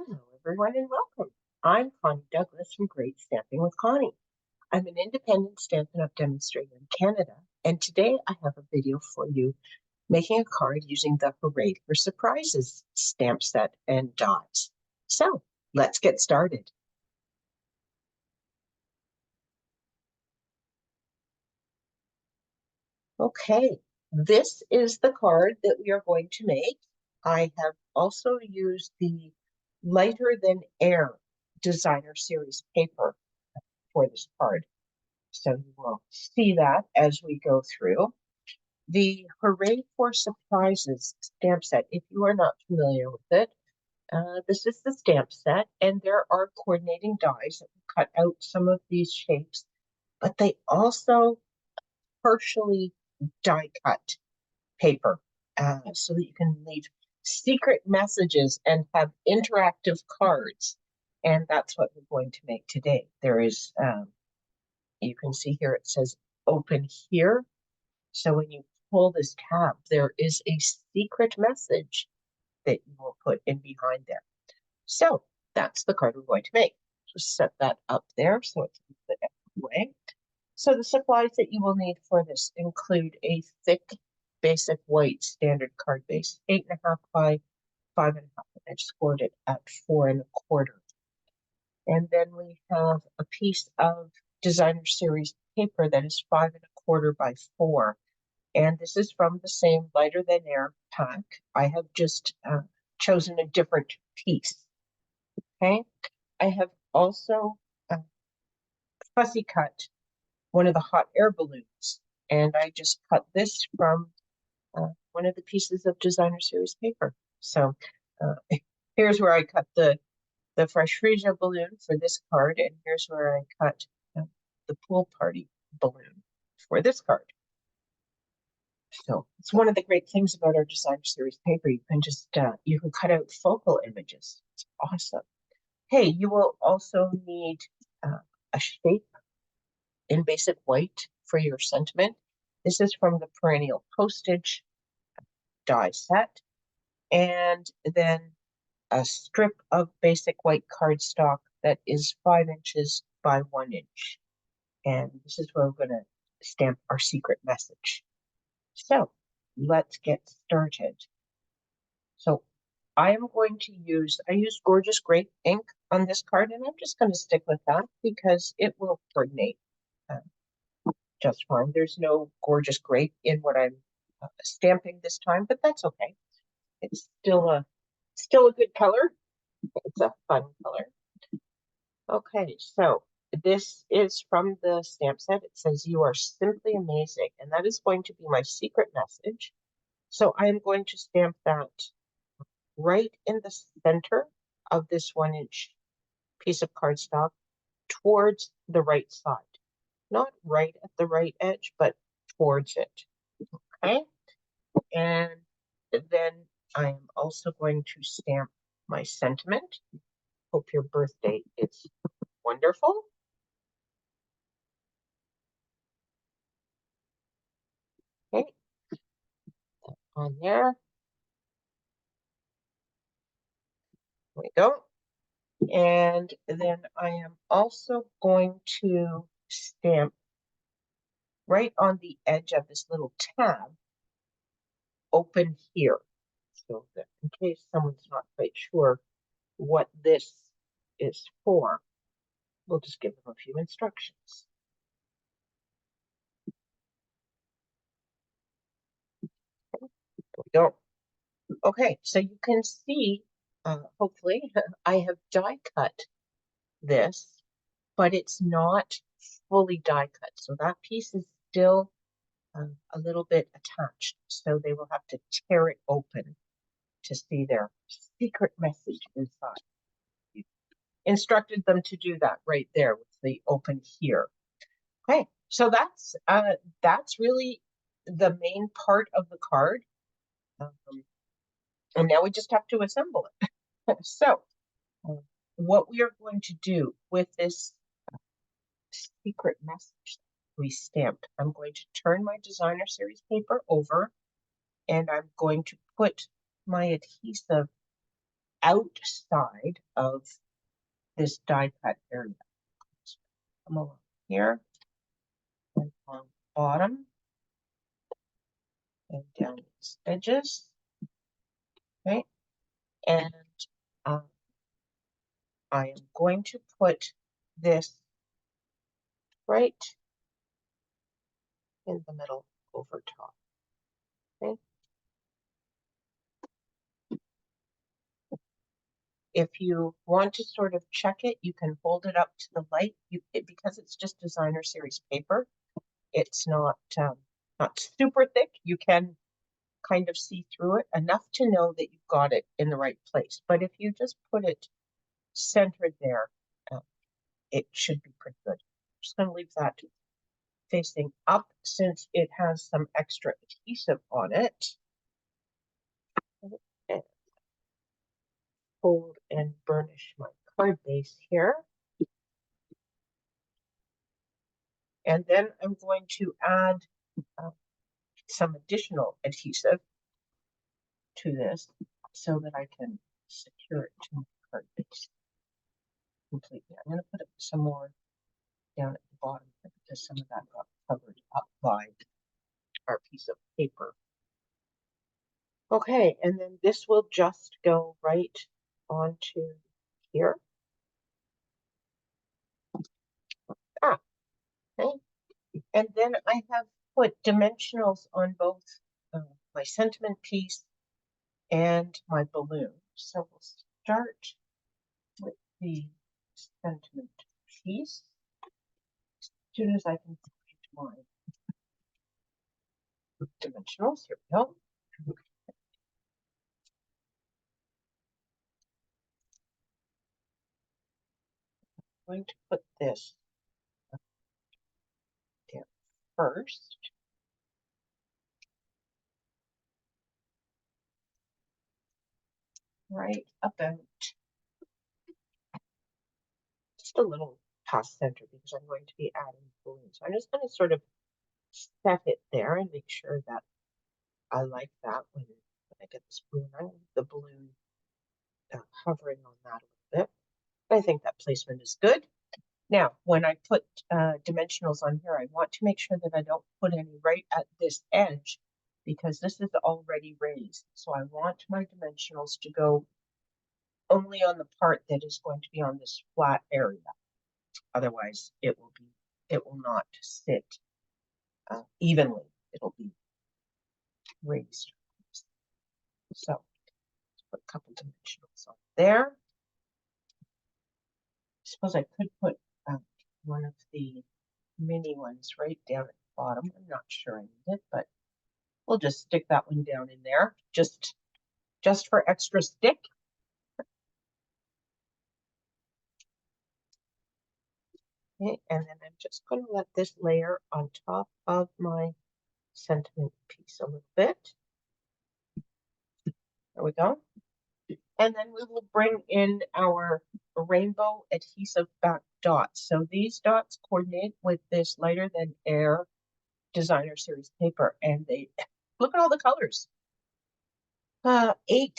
Hello, everyone, and welcome. I'm Connie Douglas from Great Stamping with Connie. I'm an independent Stampin' Up! Demonstrator in Canada, and today I have a video for you making a card using the Hooray for Surprises stamp set and dies. So let's get started. Okay, this is the card that we are going to make. I have also used the Lighter Than Air Designer Series paper for this card. So you will see that as we go through. The Hooray for Surprises stamp set, if you are not familiar with it, this is the stamp set, and there are coordinating dies that will cut out some of these shapes, but they also partially die cut paper so that you can leave secret messages and have interactive cards. And that's what we're going to make today. There is you can see here it says open here. So when you pull this tab, there is a secret message that you will put in behind there. So that's the card we're going to make. Just set that up there so it's a bit out of the way. So the supplies that you will need for this include a thick, basic white standard card base, 8.5 by 5.5. I scored it at 4.25. And then we have a piece of designer series paper that is 5.25 by 4. And this is from the same Lighter Than Air pack. I have just chosen a different piece. Okay. I have also fussy cut one of the hot air balloons. And I just cut this from one of the pieces of designer series paper. So here's where I cut the Fresh Freesia balloon for this card, and here's where I cut the pool party balloon for this card. So it's one of the great things about our designer series paper. You can just you can cut out focal images. It's awesome. Hey, you will also need a shape in basic white for your sentiment. This is from the Perennial Postage die set, and then a strip of basic white cardstock that is 5 inches by 1 inch. And this is where we're going to stamp our secret message. So let's get started. So I am going to I use Gorgeous Grape ink on this card, and I'm just going to stick with that because it will coordinate just fine. There's no Gorgeous Grape in what I'm stamping this time, but that's okay. It's still a good color. It's a fun color. Okay, so this is from the stamp set. It says, "You are simply amazing," and that is going to be my secret message. So I am going to stamp that right in the center of this 1 inch piece of cardstock towards the right side. Not right at the right edge, but towards it. Okay, and then I am also going to stamp my sentiment. Hope your birthday is wonderful. Okay, on there. There we go. And then I am also going to stamp right on the edge of this little tab, open here. So that in case someone's not quite sure what this is for, we'll just give them a few instructions. There we go. Okay, so you can see, hopefully, I have die cut this, but it's not fully die cut. So that piece is still a little bit attached. So they will have to tear it open to see their secret message inside. You instructed them to do that right there with the open here. Okay, so that's really the main part of the card. And now we just have to assemble it. So what we are going to do with this secret message we stamped, I'm going to turn my designer series paper over, and I'm going to put my adhesive outside of this die cut area. So come along here and on the bottom and down these edges. Okay, and I am going to put this right in the middle over top. Okay. If you want to sort of check it, you can hold it up to the light. Because it's just designer series paper, it's not super thick. You can kind of see through it enough to know that you've got it in the right place. But if you just put it centered there, it should be pretty good. I'm just going to leave that facing up since it has some extra adhesive on it. And fold and burnish my card base here. And then I'm going to add some additional adhesive to this so that I can secure it to my card base completely. I'm going to put some more down at the bottom because some of that got covered up by our piece of paper. Okay, and then this will just go right onto here. Okay. And then I have put dimensionals on both my sentiment piece and my balloon. So we'll start with the sentiment piece. As soon as I can find my dimensionals, here we go. I'm going to put this down first. Right about just a little past center because I'm going to be adding balloons. So I'm just going to sort of set it there and make sure that I like that when I get this balloon. I want the balloon hovering on that a little bit. I think that placement is good. Now, when I put dimensionals on here, I want to make sure that I don't put any right at this edge because this is already raised. So I want my dimensionals to go only on the part that is going to be on this flat area. Otherwise, it will not sit evenly. It'll be raised. So let's put a couple dimensionals on there. I suppose I could put one of the mini ones right down at the bottom. I'm not sure I need it, but we'll just stick that one down in there, just for extra stick. Okay, and then I'm just going to let this layer on top of my sentiment piece a little bit. There we go. And then we will bring in our rainbow adhesive back dots. So these dots coordinate with this lighter than air designer series paper, and they look at all the colors. 8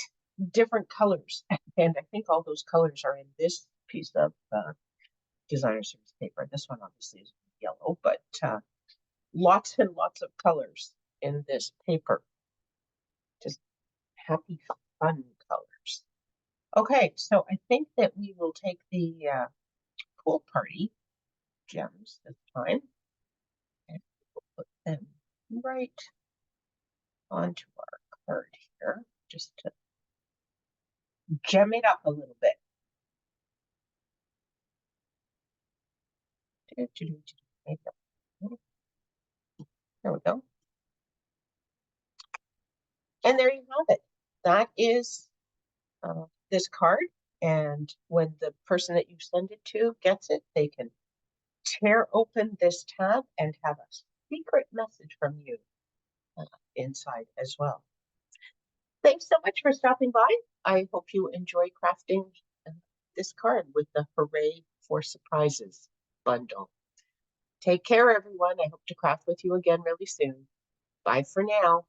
different colors, and I think all those colors are in this piece of designer series paper. This one obviously is yellow, but lots and lots of colors in this paper. Just happy, fun colors. Okay, so I think that we will take the pool party gems this time, and we'll put them right onto our card here, just to gem it up a little bit. There we go. And there you have it. That is this card. And when the person that you send it to gets it, they can tear open this tab and have a secret message from you inside as well. Thanks so much for stopping by. I hope you enjoy crafting this card with the Hooray for Surprises bundle. Take care, everyone. I hope to craft with you again really soon. Bye for now.